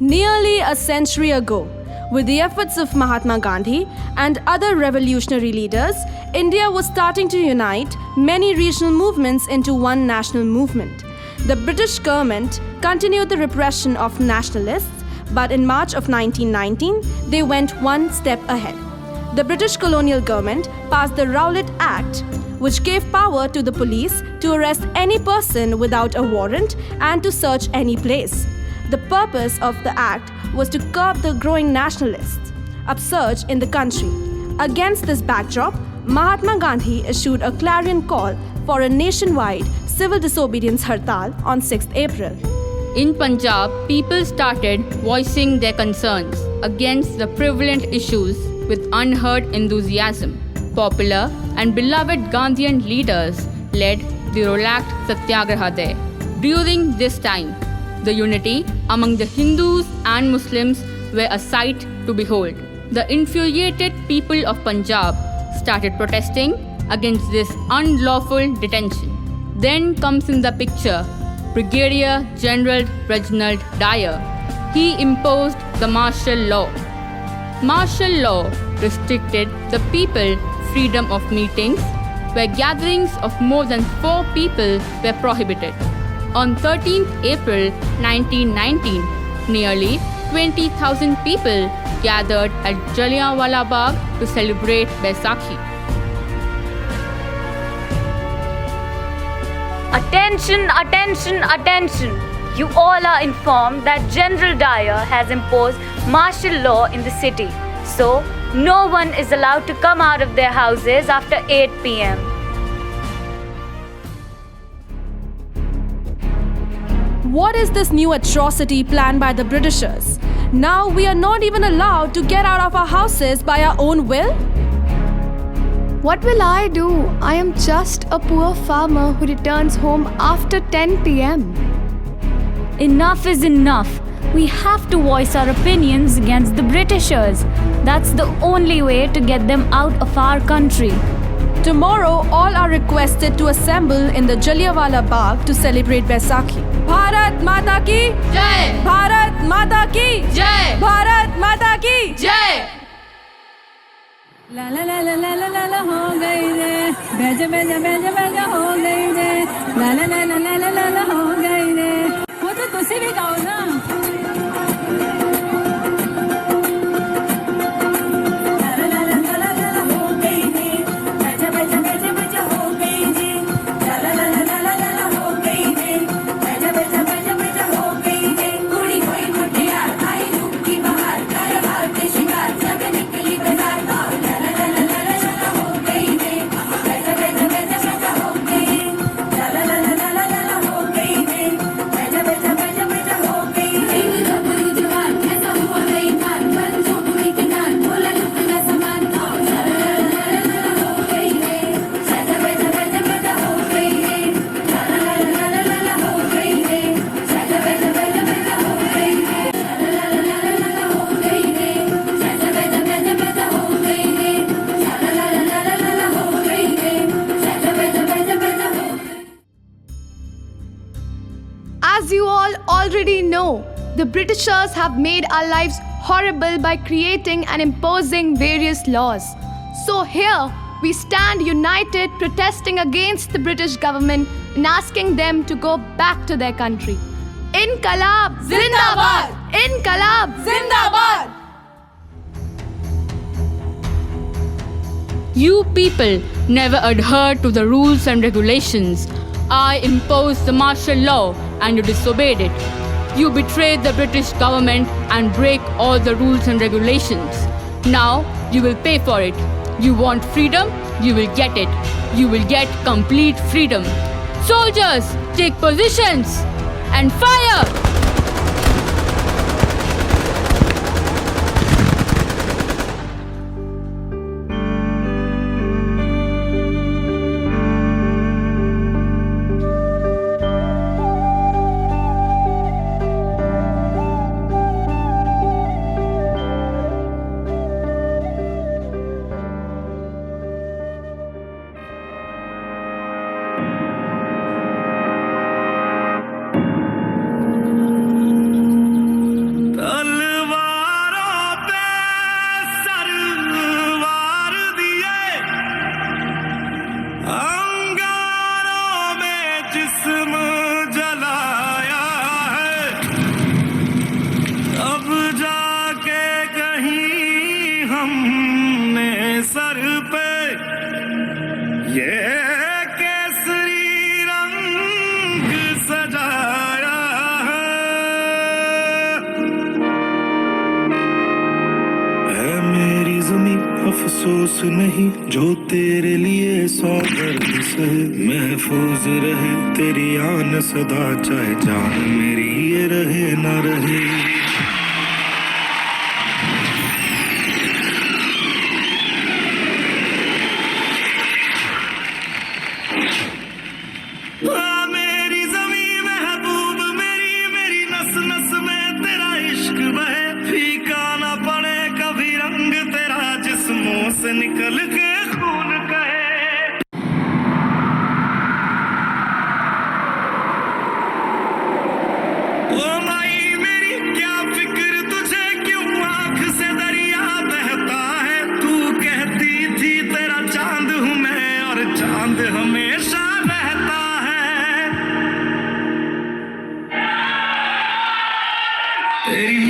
Nearly a century ago, with the efforts of Mahatma Gandhi and other revolutionary leaders, India was starting to unite many regional movements into one national movement. The British government continued the repression of nationalists, but in March of 1919, they went one step ahead. The British colonial government passed the Rowlatt Act, which gave power to the police to arrest any person without a warrant and to search any place. The purpose of the act was to curb the growing nationalist upsurge in the country. Against this backdrop, Mahatma Gandhi issued a clarion call for a nationwide civil disobedience hartal on 6th April. In Punjab, people started voicing their concerns against the prevalent issues with unheard enthusiasm. Popular and beloved Gandhian leaders led the Rowlatt Satyagraha there. During this time, the unity among the Hindus and Muslims were a sight to behold. The infuriated people of Punjab started protesting against this unlawful detention. Then comes in the picture Brigadier General Reginald Dyer. He imposed the martial law. Martial law restricted the people's freedom of meetings, where gatherings of more than 4 people were prohibited. On 13th April 1919, nearly 20,000 people gathered at Jallianwala Bagh to celebrate Baisakhi. Attention, attention, attention! You all are informed that General Dyer has imposed martial law in the city. So, no one is allowed to come out of their houses after 8 p.m. What is this new atrocity planned by the Britishers? Now we are not even allowed to get out of our houses by our own will? What will I do? I am just a poor farmer who returns home after 10 p.m. Enough is enough. We have to voice our opinions against the Britishers. That's the only way to get them out of our country. Tomorrow, all are requested to assemble in the Jallianwala Bagh to celebrate Baisakhi. Bharat Mata Ki Jai! Bharat Mata Ki Jai! Bharat Mata Ki Jai! La la la la la la la la ho gayi re, beja beja beja beja ho gayi re, la la la la la la la la ho gayi re. वो तो तुसी भी गाओ ना. As you all already know, the Britishers have made our lives horrible by creating and imposing various laws. So here, we stand united protesting against the British government and asking them to go back to their country. Inqalab Zindabad! Inqalab Zindabad! You people never adhered to the rules and regulations. I imposed the martial law and you disobeyed it. You betrayed the British government and break all the rules and regulations. Now you will pay for it. You want freedom? You will get it. You will get complete freedom. Soldiers, take positions and fire! अफसोस नहीं जो तेरे लिए 100 दर्द सहे, महफूज रहे तेरी आन सदा, चाहे जान मेरी ये रहे ना रहे। मेरी ज़मीं महबूब मेरी, मेरी नस नस में तेरा इश्क बहे, फीका ना पड़े कभी रंग तेरा, जिस्मों से निकल के खून कहे। ओ माई मेरी क्या फिक्र तुझे, क्यों आँख से दरिया बहता है, तू कहती थी तेरा चांद हूँ मैं, और चांद हमेशा रहता है। तेरी